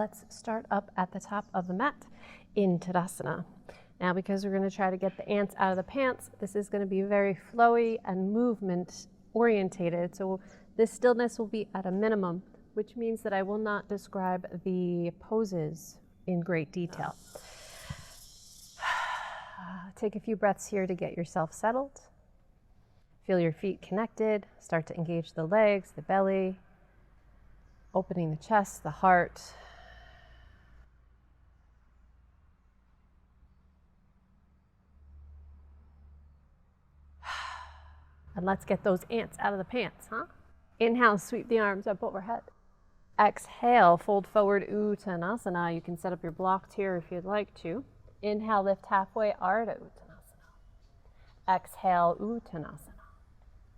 let's start up at the top of the mat in Tadasana. Now, because we're going to try to get the ants out of the pants, this is going to be very flowy and movement orientated. So this stillness will be at a minimum, which means that I will not describe the poses in great detail. Take a few breaths here to get yourself settled. Feel your feet connected. Start to engage the legs, the belly, opening the chest, the heart. And let's get those ants out of the pants, huh? Inhale, sweep the arms up overhead. Exhale, fold forward, Uttanasana. You can set up your blocks here if you'd like to. Inhale, lift halfway, Ardha Uttanasana. Exhale, Uttanasana.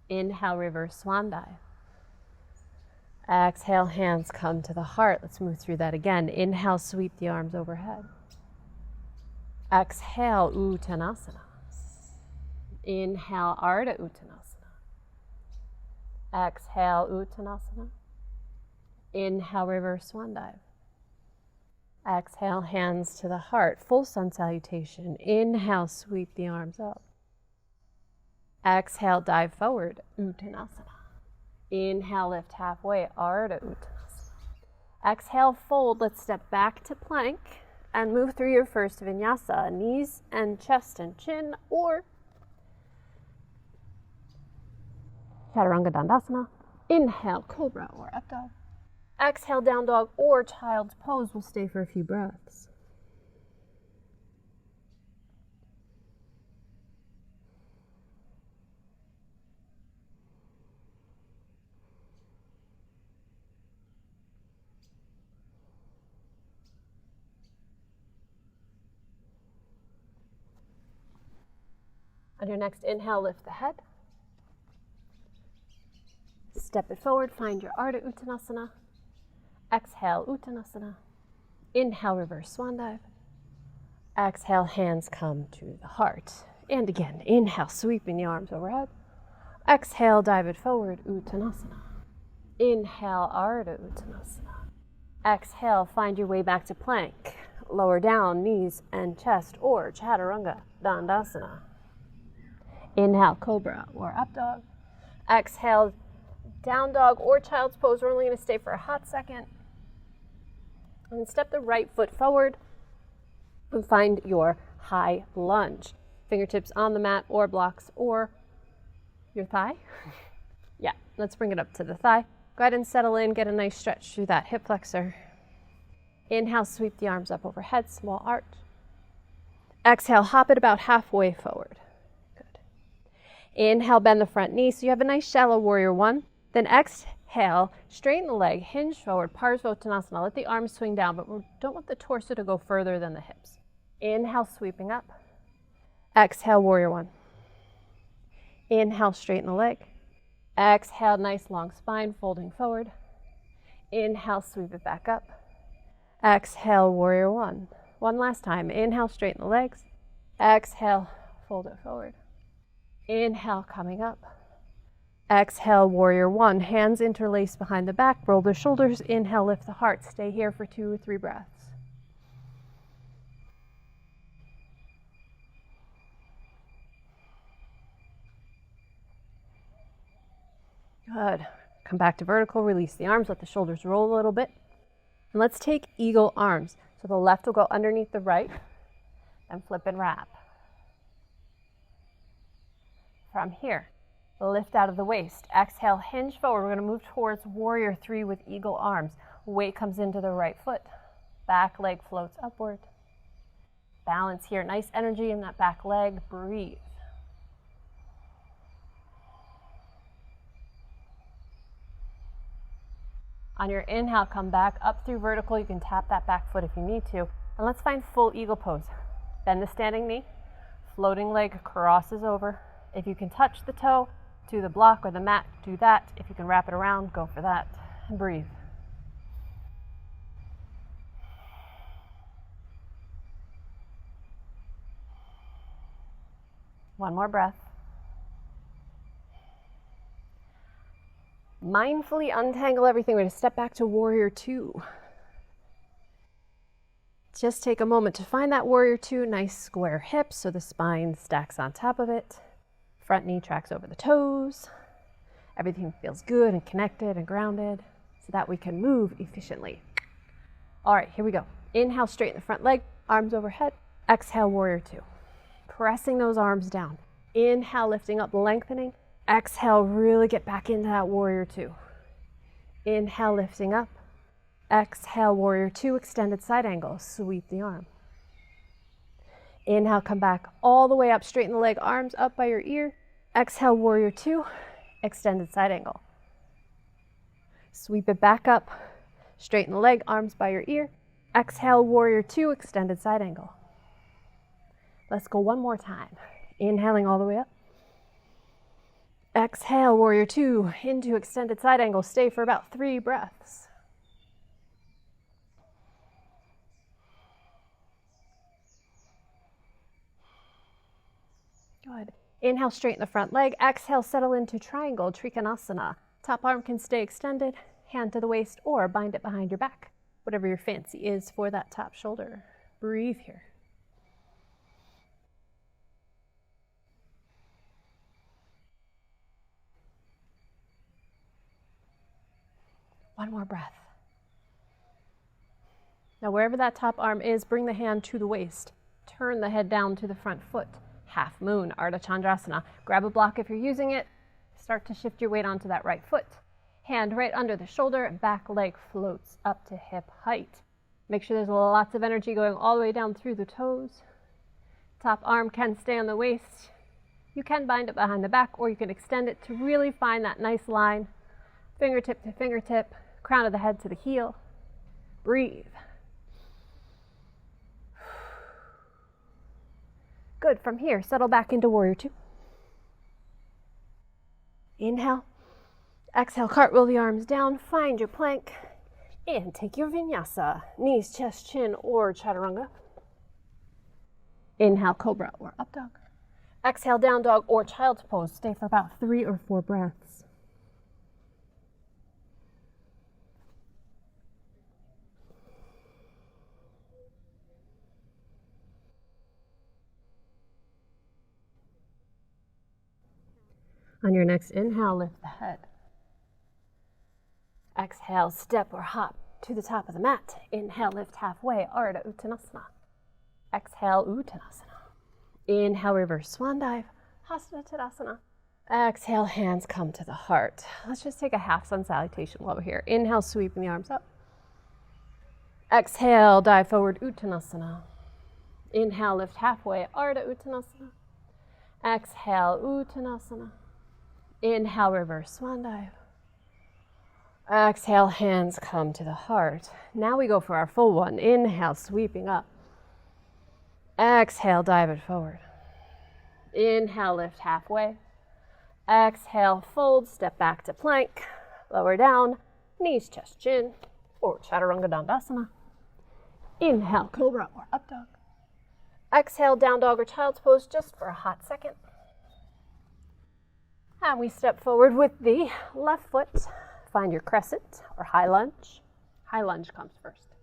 Inhale, reverse swan dive. Exhale, hands come to the heart. Let's move through that again. Inhale, sweep the arms overhead. Exhale, Uttanasana. Inhale, Ardha Uttanasana. Exhale, Uttanasana. Inhale, reverse swan dive. Exhale, hands to the heart. Full sun salutation. Inhale, sweep the arms up. Exhale, dive forward, Uttanasana. Inhale, lift halfway, Ardha Uttanasana. Exhale, fold. Let's step back to plank and move through your first Vinyasa. Knees and chest and chin, or Chaturanga Dandasana. Inhale, Cobra or Up Dog. Exhale, Down Dog or Child's Pose. We'll stay for a few breaths. On your next inhale, lift the head. Step it forward, find your Ardha Uttanasana. Exhale, Uttanasana. Inhale, reverse swan dive. Exhale, hands come to the heart. And again, inhale, sweeping the arms overhead. Exhale, dive it forward, Uttanasana. Inhale, Ardha Uttanasana. Exhale, find your way back to plank. Lower down, knees and chest, or Chaturanga Dandasana. Inhale, Cobra or Up Dog. Exhale, Down Dog or Child's Pose. We're only going to stay for a hot second. And then step the right foot forward and find your high lunge. Fingertips on the mat or blocks or your thigh. Yeah, let's bring it up to the thigh. Go ahead and settle in, get a nice stretch through that hip flexor. Inhale, sweep the arms up overhead, small arch. Exhale, hop it about halfway forward. Inhale, bend the front knee so you have a nice shallow warrior one. Then exhale, straighten the leg, hinge forward, Parsvottanasana. Let the arms swing down, but we don't want the torso to go further than the hips. Inhale, sweeping up. Exhale, warrior one. Inhale, straighten the leg. Exhale, nice long spine, folding forward. Inhale, sweep it back up. Exhale, warrior one. One last time. Inhale, straighten the legs. Exhale, fold it forward. Inhale, coming up. Exhale, warrior one. Hands interlace behind the back. Roll the shoulders. Inhale, lift the heart. Stay here for 2 or 3 breaths. Good. Come back to vertical. Release the arms. Let the shoulders roll a little bit. And let's take eagle arms. So the left will go underneath the right and flip and wrap. From here, lift out of the waist. Exhale, hinge forward. We're going to move towards warrior 3 with eagle arms. Weight comes into the right foot. Back leg floats upward. Balance here. Nice energy in that back leg. Breathe. On your inhale, come back up through vertical. You can tap that back foot if you need to. And let's find full eagle pose. Bend the standing knee. Floating leg crosses over. If you can touch the toe to the block or the mat, do that. If you can wrap it around, go for that. And breathe. One more breath. Mindfully untangle everything. We're going to step back to warrior 2. Just take a moment to find that warrior two, nice square hips so the spine stacks on top of it. Front knee tracks over the toes. Everything feels good and connected and grounded so that we can move efficiently. All right, here we go. Inhale, straighten the front leg, arms overhead. Exhale, warrior two. Pressing those arms down. Inhale, lifting up, lengthening. Exhale, really get back into that warrior two. Inhale, lifting up. Exhale, warrior two, extended side angle. Sweep the arm. Inhale, come back all the way up, straighten the leg, arms up by your ear. Exhale, warrior two, extended side angle. Sweep it back up, straighten the leg, arms by your ear. Exhale, warrior two, extended side angle. Let's go one more time. Inhaling all the way up. Exhale, warrior two, into extended side angle. Stay for about 3 breaths. Good. Inhale, straighten the front leg. Exhale, settle into triangle, Trikonasana. Top arm can stay extended, hand to the waist, or bind it behind your back. Whatever your fancy is for that top shoulder. Breathe here. One more breath. Now, wherever that top arm is, bring the hand to the waist. Turn the head down to the front foot. Half moon, Ardha Chandrasana. Grab a block if you're using it. Start to shift your weight onto that right foot. Hand right under the shoulder and back leg floats up to hip height. Make sure there's lots of energy going all the way down through the toes. Top arm can stay on the waist. You can bind it behind the back or you can extend it to really find that nice line. Fingertip to fingertip, crown of the head to the heel. Breathe. Good. From here, settle back into warrior two. Inhale. Exhale, cartwheel the arms down. Find your plank. And take your vinyasa. Knees, chest, chin, or chaturanga. Inhale, cobra or up dog. Exhale, down dog or child's pose. Stay for about 3 or 4 breaths. On your next inhale, lift the head. Exhale, step or hop to the top of the mat. Inhale, lift halfway, Ardha Uttanasana. Exhale, Uttanasana. Inhale, reverse swan dive, Hasana Tadasana. Exhale, hands come to the heart. Let's just take a half sun salutation while we're here. Inhale, sweeping the arms up. Exhale, dive forward, Uttanasana. Inhale, lift halfway, Ardha Uttanasana. Exhale, Uttanasana. Inhale, reverse swan dive. Exhale, hands come to the heart. Now we go for our full one. Inhale, sweeping up. Exhale, dive it forward. Inhale, lift halfway. Exhale, fold, step back to plank. Lower down, knees, chest, chin, or chaturanga dandasana. Inhale, cobra or up dog. Exhale, down dog or child's pose just for a hot second. And we step forward with the left foot. Find your crescent or high lunge. High lunge comes first.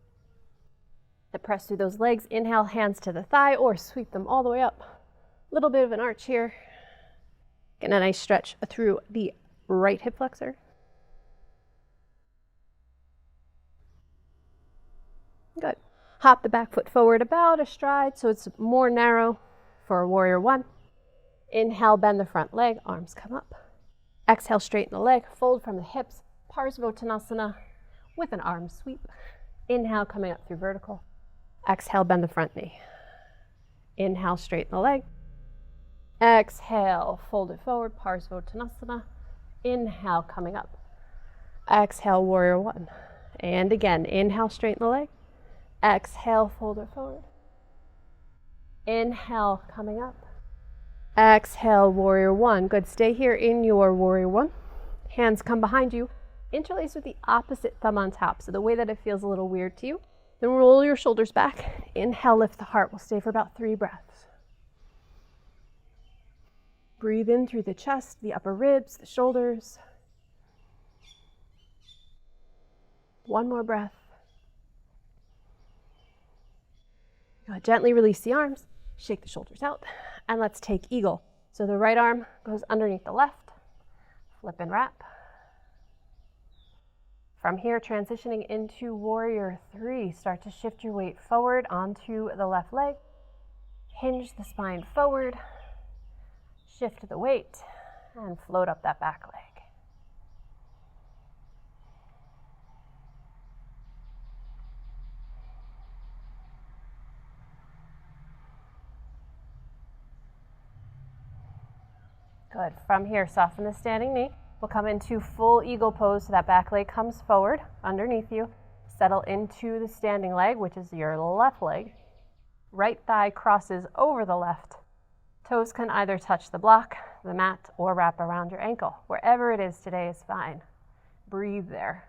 To press through those legs, inhale, hands to the thigh or sweep them all the way up. Little bit of an arch here. Get a nice stretch through the right hip flexor. Good. Hop the back foot forward about a stride so it's more narrow for warrior one. Inhale, bend the front leg, arms come up. Exhale, straighten the leg, fold from the hips, Parsvottanasana with an arm sweep. Inhale, coming up through vertical. Exhale, bend the front knee. Inhale, straighten the leg. Exhale, fold it forward, Parsvottanasana. Inhale, coming up. Exhale, warrior one. And again, inhale, straighten the leg. Exhale, fold it forward. Inhale, coming up. Exhale, warrior one. Good. Stay here in your warrior one. Hands come behind you. Interlace with the opposite thumb on top. So the way that it feels a little weird to you. Then roll your shoulders back. Inhale, lift the heart. We'll stay for about 3 breaths. Breathe in through the chest, the upper ribs, the shoulders. One more breath. Good. Gently release the arms, shake the shoulders out, and let's take eagle. So the right arm goes underneath the left, flip and wrap. From here, transitioning into warrior 3. Start to shift your weight forward onto the left leg. Hinge the spine forward, shift the weight, and float up that back leg. Good. From here, soften the standing knee. We'll come into full eagle pose so that back leg comes forward underneath you. Settle into the standing leg, which is your left leg. Right thigh crosses over the left. Toes can either touch the block, the mat, or wrap around your ankle. Wherever it is today is fine. Breathe there.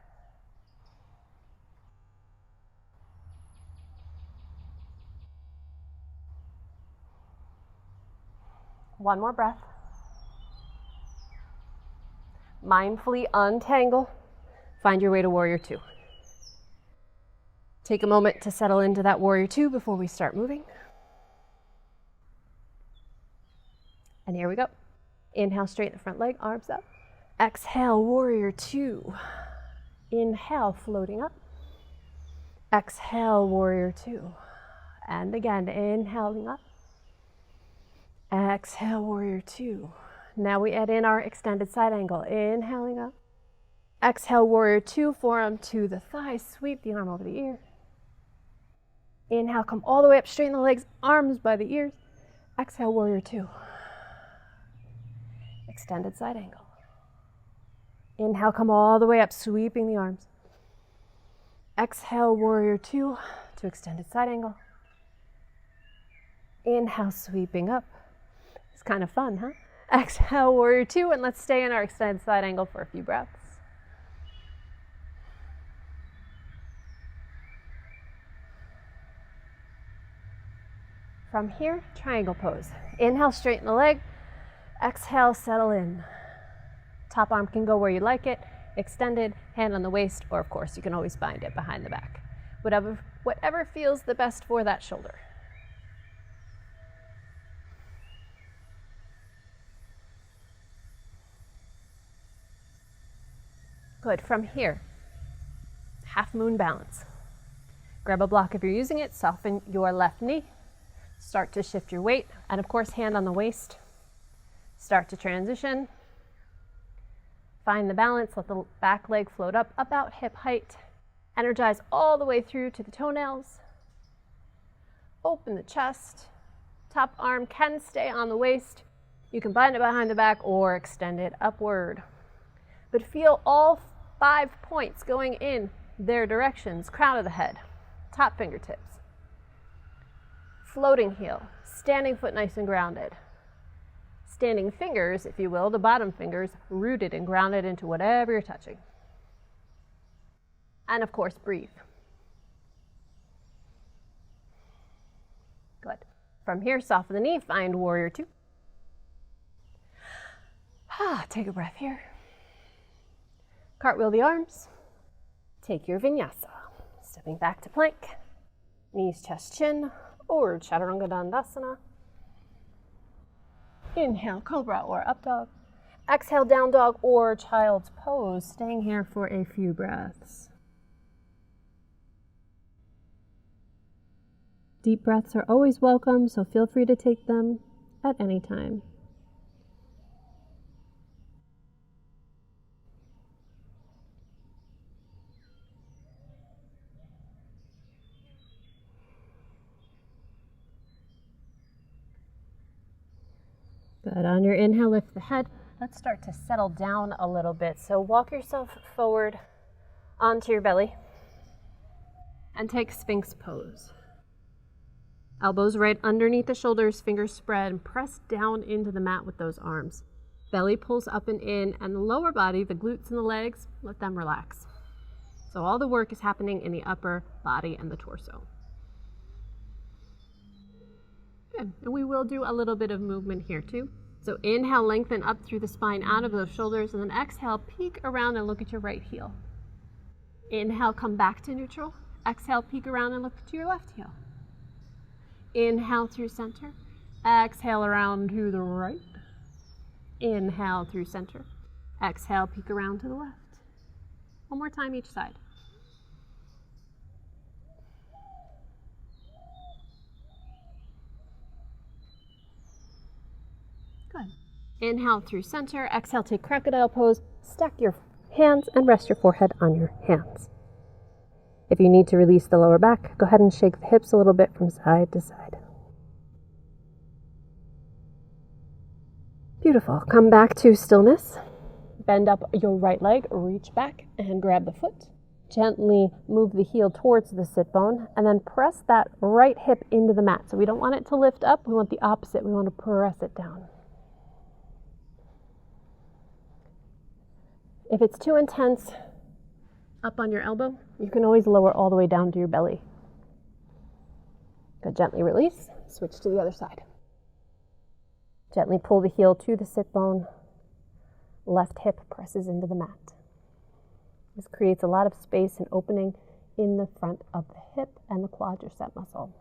One more breath. Mindfully untangle. Find your way to warrior 2. Take a moment to settle into that warrior 2 before we start moving. And here we go. Inhale, straighten the front leg, arms up. Exhale, warrior 2. Inhale, floating up. Exhale, warrior 2. And again, inhaling up. Exhale, warrior 2. Now we add in our extended side angle. Inhaling up. Exhale, warrior 2, forearm to the thigh. Sweep the arm over the ear. Inhale, come all the way up, straighten the legs, arms by the ears. Exhale, warrior 2. Extended side angle. Inhale, come all the way up, sweeping the arms. Exhale, warrior 2 to extended side angle. Inhale, sweeping up. It's kind of fun, huh? Exhale, warrior 2, and let's stay in our extended side angle for a few breaths. From here, triangle pose. Inhale, straighten the leg. Exhale, settle in. Top arm can go where you like it. Extended, hand on the waist, or of course, you can always bind it behind the back. Whatever feels the best for that shoulder. Good. From here, half moon balance. Grab a block if you're using it, soften your left knee. Start to shift your weight, and of course, hand on the waist. Start to transition. Find the balance, let the back leg float up about hip height. Energize all the way through to the toenails. Open the chest. Top arm can stay on the waist. You can bind it behind the back or extend it upward. But feel all 5 points going in their directions. Crown of the head, top fingertips. Floating heel, standing foot nice and grounded. Standing fingers, if you will, the bottom fingers, rooted and grounded into whatever you're touching. And of course, breathe. Good. From here, soften the knee, find warrior 2. Take a breath here. Cartwheel the arms. Take your vinyasa. Stepping back to plank. Knees, chest, chin. Or chaturanga dandasana. Inhale, cobra or up dog. Exhale, down dog or child's pose. Staying here for a few breaths. Deep breaths are always welcome, so feel free to take them at any time. Good. On your inhale, lift the head. Let's start to settle down a little bit. So walk yourself forward onto your belly and take Sphinx pose. Elbows right underneath the shoulders, fingers spread, and press down into the mat with those arms. Belly pulls up and in, and the lower body, the glutes and the legs, let them relax. So all the work is happening in the upper body and the torso. Good. And we will do a little bit of movement here too. So inhale, lengthen up through the spine out of those shoulders, and then exhale, peek around and look at your right heel. Inhale, come back to neutral. Exhale, peek around and look to your left heel. Inhale through center. Exhale around to the right. Inhale through center. Exhale, peek around to the left. One more time each side. Good. Inhale through center. Exhale, take crocodile pose. Stack your hands and rest your forehead on your hands. If you need to release the lower back, go ahead and shake the hips a little bit from side to side. Beautiful. Come back to stillness. Bend up your right leg, reach back and grab the foot. Gently move the heel towards the sit bone and then press that right hip into the mat. So we don't want it to lift up, we want the opposite. We want to press it down. If it's too intense up on your elbow, you can always lower all the way down to your belly. Good. Gently release, switch to the other side. Gently pull the heel to the sit bone. Left hip presses into the mat. This creates a lot of space and opening in the front of the hip and the quadricep muscle.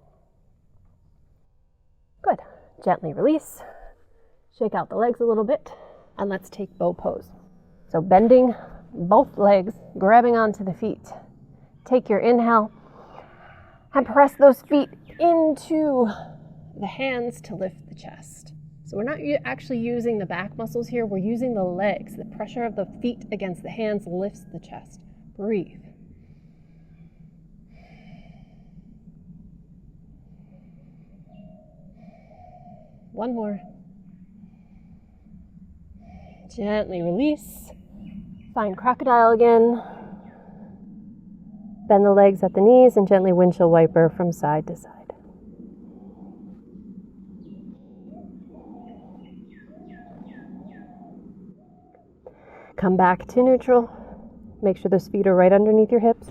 Good. Gently release. Shake out the legs a little bit, and let's take bow pose. So bending both legs, grabbing onto the feet. Take your inhale and press those feet into the hands to lift the chest. So we're not actually using the back muscles here, we're using the legs. The pressure of the feet against the hands lifts the chest. Breathe. One more. Gently release. Find crocodile again. Bend the legs at the knees and gently windshield wiper from side to side. Come back to neutral. Make sure those feet are right underneath your hips.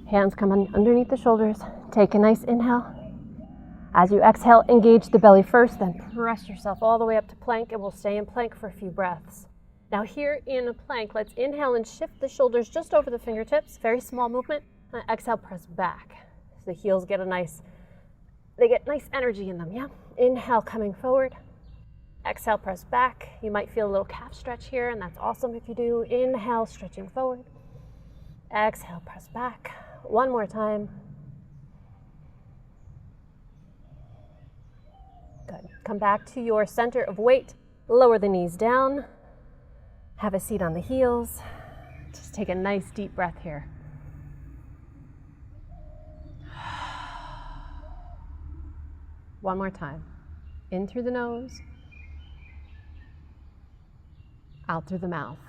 Hands come underneath the shoulders. Take a nice inhale. As you exhale, engage the belly first, then press yourself all the way up to plank, and we'll stay in plank for a few breaths. Now here in a plank, let's inhale and shift the shoulders just over the fingertips. Very small movement. And exhale, press back. So the heels get nice energy in them, yeah? Inhale, coming forward. Exhale, press back. You might feel a little calf stretch here, and that's awesome if you do. Inhale, stretching forward. Exhale, press back. One more time. Good. Come back to your center of weight. Lower the knees down. Have a seat on the heels. Just take a nice deep breath here. One more time. In through the nose. Out through the mouth.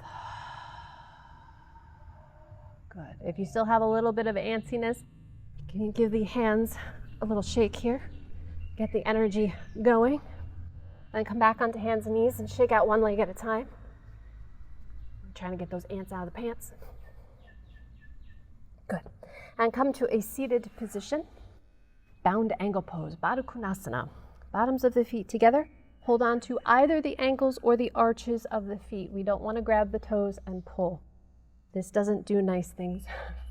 Good. If you still have a little bit of antsiness, can you give the hands a little shake here? Get the energy going. Then come back onto hands and knees and shake out one leg at a time. I'm trying to get those ants out of the pants. Good. And come to a seated position. Bound angle pose, Baddha Konasana. Bottoms of the feet together. Hold on to either the ankles or the arches of the feet. We don't want to grab the toes and pull. This doesn't do nice things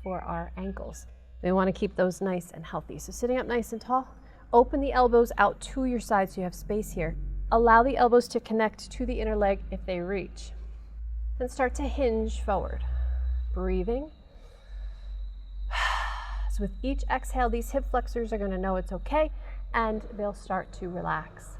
for our ankles. We want to keep those nice and healthy. So sitting up nice and tall, open the elbows out to your side so you have space here. Allow the elbows to connect to the inner leg if they reach. Then start to hinge forward. Breathing. So with each exhale, these hip flexors are going to know it's okay, and they'll start to relax.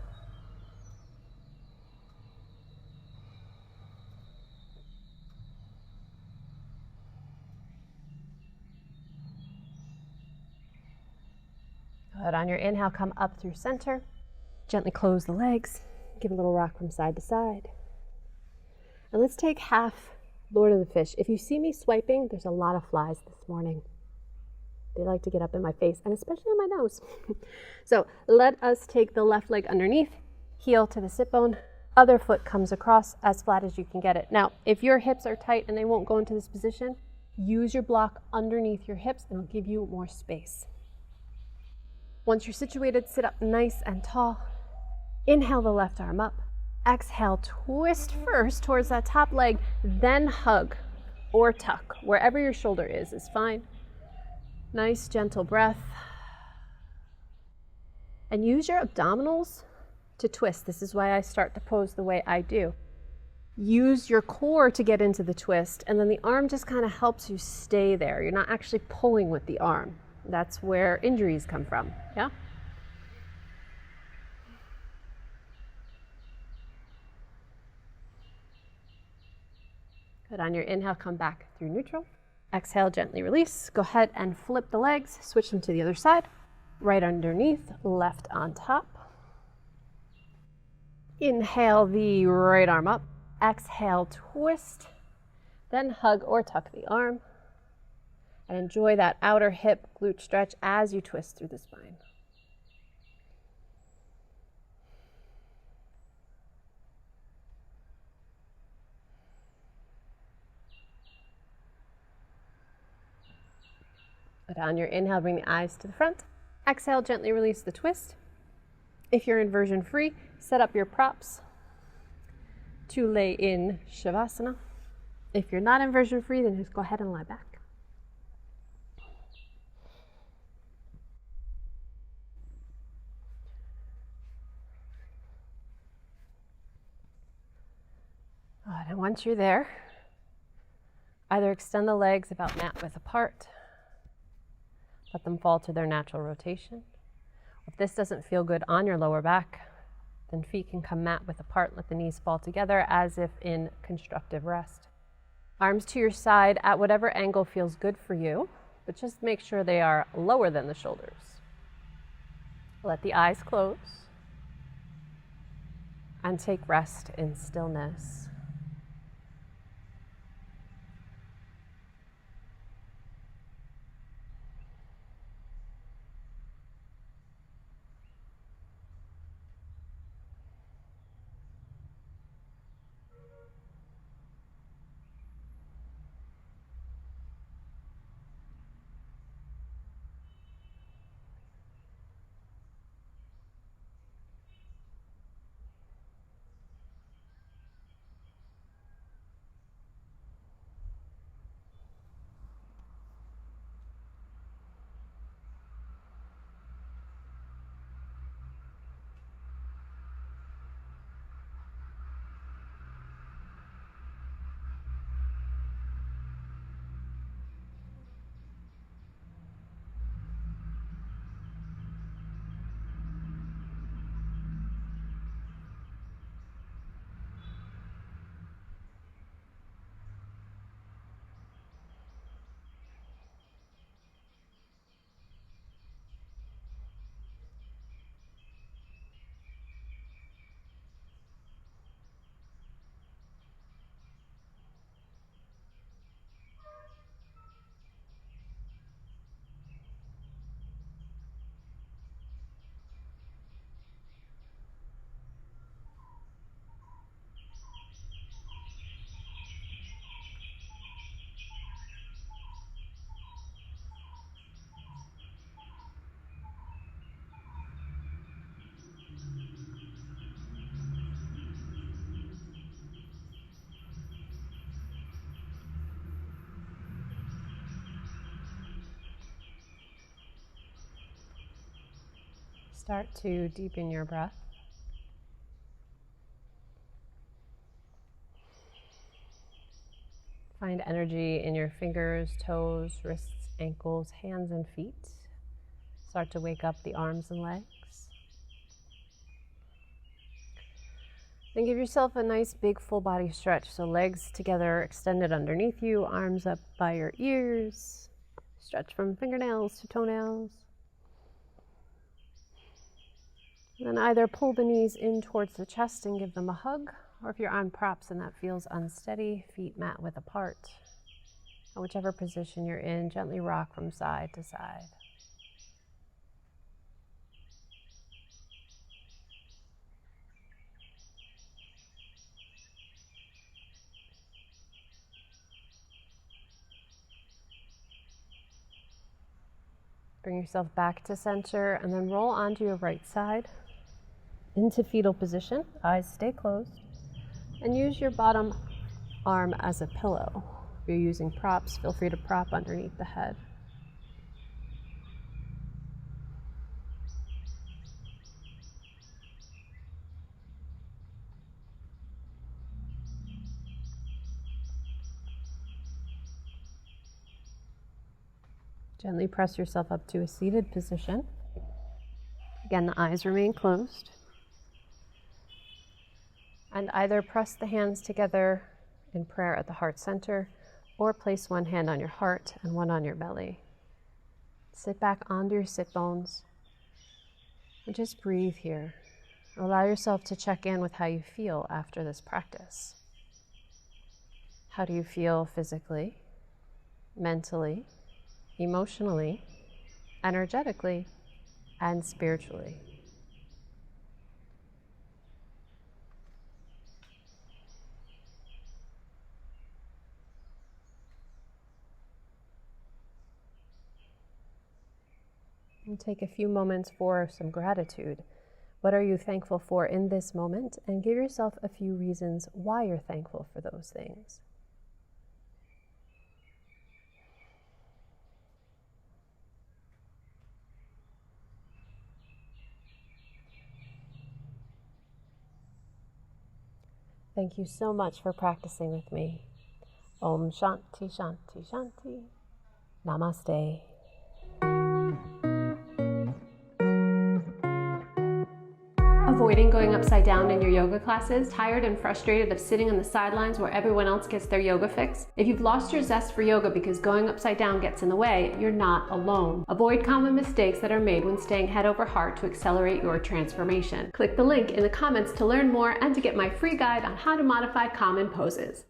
Good. On your inhale, come up through center. Gently close the legs. Give a little rock from side to side. And let's take half Lord of the Fish. If you see me swiping, there's a lot of flies this morning. They like to get up in my face, and especially on my nose. So let us take the left leg underneath, heel to the sit bone. Other foot comes across as flat as you can get it. Now, if your hips are tight and they won't go into this position, use your block underneath your hips and it'll give you more space. Once you're situated, sit up nice and tall. Inhale the left arm up. Exhale, twist first towards that top leg, then hug or tuck. Wherever your shoulder is fine. Nice, gentle breath. And use your abdominals to twist. This is why I start the pose the way I do. Use your core to get into the twist, and then the arm just kind of helps you stay there. You're not actually pulling with the arm. That's where injuries come from, yeah? Good. On your inhale, come back through neutral. Exhale, gently release. Go ahead and flip the legs, switch them to the other side. Right underneath, left on top. Inhale the right arm up. Exhale, twist. Then hug or tuck the arm. And enjoy that outer hip glute stretch as you twist through the spine. But on your inhale, bring the eyes to the front. Exhale, gently release the twist. If you're inversion free, set up your props to lay in Savasana. If you're not inversion free, then just go ahead and lie back. Good. And once you're there, either extend the legs about mat width apart, let them fall to their natural rotation. If this doesn't feel good on your lower back, then feet can come mat width apart, let the knees fall together as if in constructive rest. Arms to your side at whatever angle feels good for you, but just make sure they are lower than the shoulders. Let the eyes close and take rest in stillness. Start to deepen your breath. Find energy in your fingers, toes, wrists, ankles, hands, and feet. Start to wake up the arms and legs. Then give yourself a nice big full body stretch. So legs together, extended underneath you, arms up by your ears. Stretch from fingernails to toenails. And then either pull the knees in towards the chest and give them a hug, or if you're on props and that feels unsteady, feet mat width apart. And whichever position you're in, gently rock from side to side. Bring yourself back to center and then roll onto your right side into fetal position. Eyes stay closed. And use your bottom arm as a pillow. If you're using props, feel free to prop underneath the head. Gently press yourself up to a seated position. Again, the eyes remain closed. And either press the hands together in prayer at the heart center, or place one hand on your heart and one on your belly. Sit back onto your sit bones and just breathe here. Allow yourself to check in with how you feel after this practice. How do you feel physically, mentally, emotionally, energetically, and spiritually? And take a few moments for some gratitude. What are you thankful for in this moment? And give yourself a few reasons why you're thankful for those things. Thank you so much for practicing with me. Om Shanti Shanti Shanti. Namaste. Avoiding going upside down in your yoga classes? Tired and frustrated of sitting on the sidelines where everyone else gets their yoga fix? If you've lost your zest for yoga because going upside down gets in the way, you're not alone. Avoid common mistakes that are made when staying head over heart to accelerate your transformation. Click the link in the comments to learn more and to get my free guide on how to modify common poses.